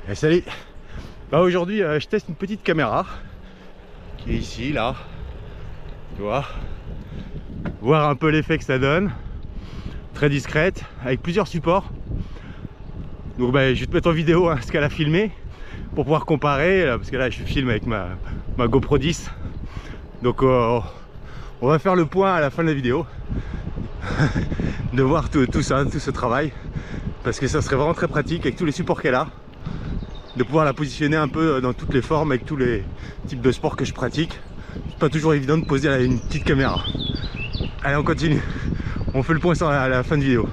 Et salut. Aujourd'hui je teste une petite caméra qui est ici, là. Tu vois, voir un peu l'effet que ça donne. Très discrète, avec plusieurs supports. Donc je vais te mettre en vidéo ce qu'elle a filmé pour pouvoir comparer, parce que là je filme avec ma GoPro 10. Donc on va faire le point à la fin de la vidéo de voir tout ça, tout ce travail, parce que ça serait vraiment très pratique avec tous les supports qu'elle a, de pouvoir la positionner un peu dans toutes les formes avec tous les types de sports que je pratique. C'est pas toujours évident de poser une petite caméra. Allez, on continue, on fait le point à la fin de vidéo.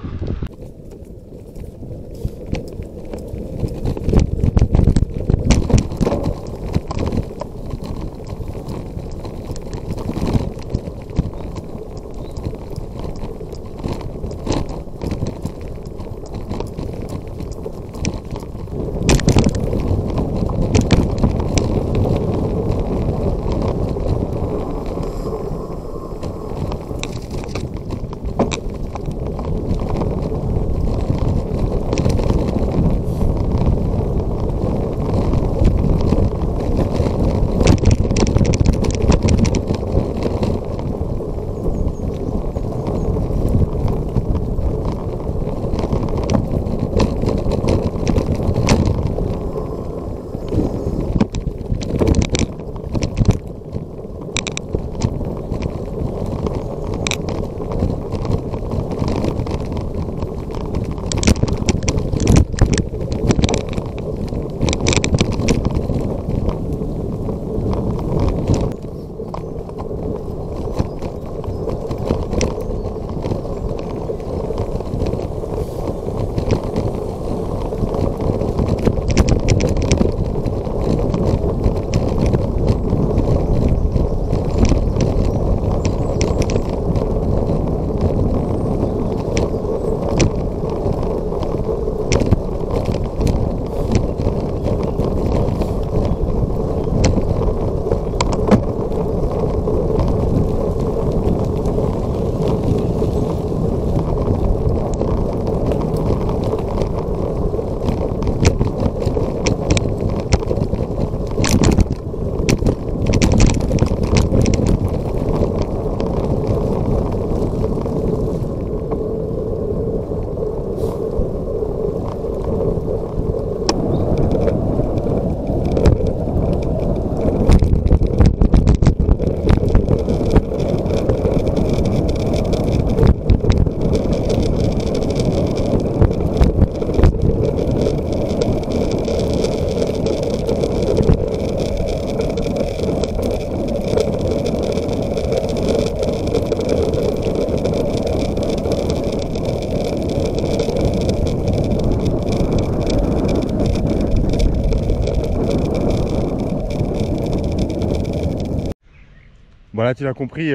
Voilà, tu l'as compris,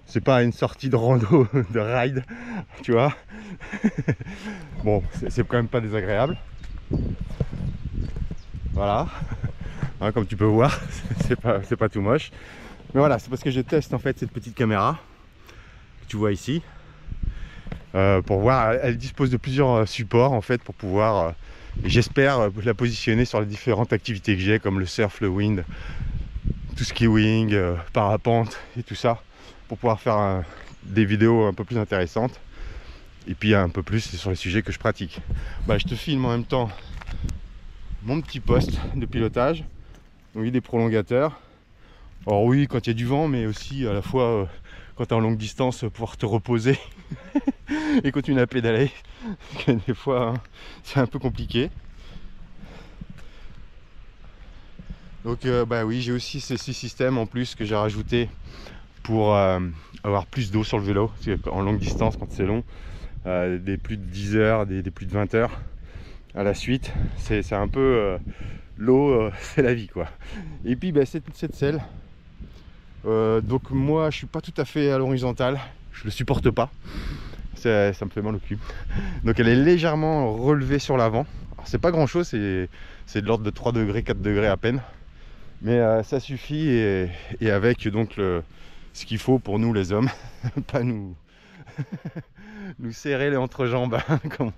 c'est pas une sortie de rando, de ride, tu vois. Bon, c'est quand même pas désagréable. Voilà, hein, comme tu peux voir, c'est pas tout moche. Mais voilà, c'est parce que je teste en fait cette petite caméra que tu vois ici, pour voir. Elle dispose de plusieurs supports en fait pour pouvoir, j'espère, la positionner sur les différentes activités que j'ai, comme le surf, le wind, tout skiing, parapente et tout ça, pour pouvoir faire des vidéos un peu plus intéressantes et puis un peu plus sur les sujets que je pratique. Je te filme en même temps mon petit poste de pilotage, donc des prolongateurs. Alors oui, quand il y a du vent, mais aussi à la fois quand tu es en longue distance, pouvoir te reposer et continuer à pédaler, parce que des fois hein, c'est un peu compliqué. Donc oui, j'ai aussi ces systèmes en plus que j'ai rajouté pour avoir plus d'eau sur le vélo, parce qu'en longue distance, quand c'est long, des plus de 10 heures, des plus de 20 heures à la suite, c'est un peu l'eau, c'est la vie quoi. Et puis cette selle, donc moi je suis pas tout à fait à l'horizontale, je le supporte pas, ça me fait mal au cul. Donc elle est légèrement relevée sur l'avant. C'est pas grand chose, c'est de l'ordre de 3 degrés, 4 degrés à peine. Mais ça suffit, et avec donc ce qu'il faut pour nous les hommes, pas nous nous serrer les entrejambes, comme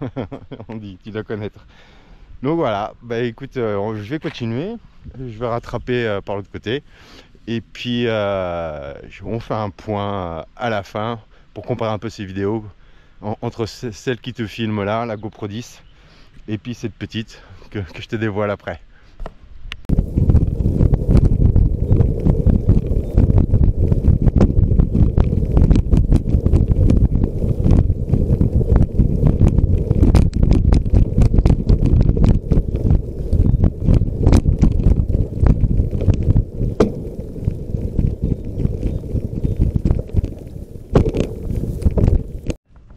on dit, tu dois connaître. Donc voilà, bah écoute, je vais continuer, je vais rattraper par l'autre côté. Et puis on fait un point à la fin pour comparer un peu ces vidéos entre celle qui te filme là, la GoPro 10, et puis cette petite que je te dévoile après.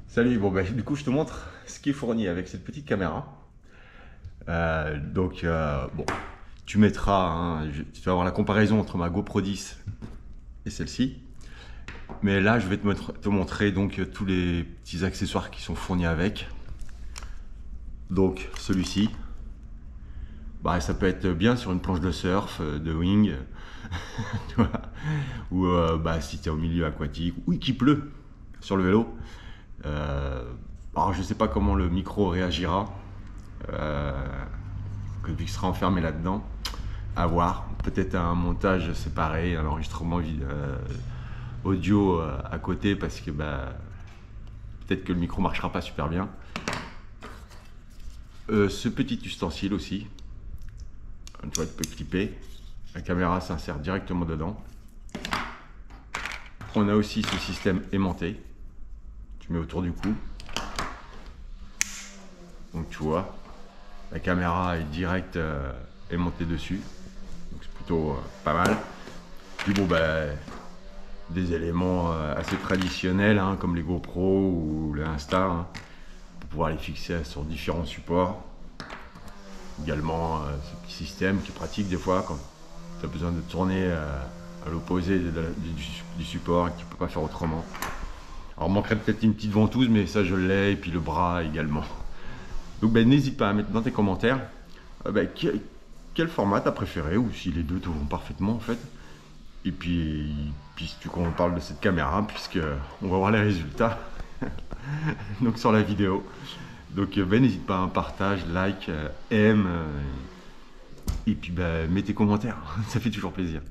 Salut, bon bah, du coup je te montre ce qui est fourni avec cette petite caméra. Bon, tu mettras, hein, tu vas avoir la comparaison entre ma GoPro 10 et celle-ci. Mais là je vais te montrer donc tous les petits accessoires qui sont fournis avec. Donc celui-ci, bah, ça peut être bien sur une planche de surf, de wing, tu vois, ou bah, si tu es au milieu aquatique, ou qu'il pleut sur le vélo. Alors je sais pas comment le micro réagira vu qu'il sera enfermé là-dedans, à voir. Peut-être un montage séparé, un enregistrement audio à côté, parce que bah, peut-être que le micro marchera pas super bien. Ce petit ustensile aussi, tu vois, tu peux clipper, la caméra s'insère directement dedans. On a aussi ce système aimanté, tu mets autour du cou. Donc tu vois, la caméra est direct aimantée dessus, donc c'est plutôt pas mal. Puis bon, bah, des éléments assez traditionnels, hein, comme les GoPro ou les Insta, hein, pour pouvoir les fixer sur différents supports. Également ce petit système qui est pratique des fois quand tu as besoin de tourner à l'opposé du support et que tu ne peux pas faire autrement. Alors il manquerait peut-être une petite ventouse, mais ça je l'ai, et puis le bras également. Donc ben, n'hésite pas à mettre dans tes commentaires quel format tu as préféré, ou si les deux te vont parfaitement en fait. Et puis si tu qu'on parle de cette caméra, puisque on va voir les résultats donc sur la vidéo. Donc ben, n'hésite pas, un partage, like, aime, et puis ben, mets tes commentaires, ça fait toujours plaisir.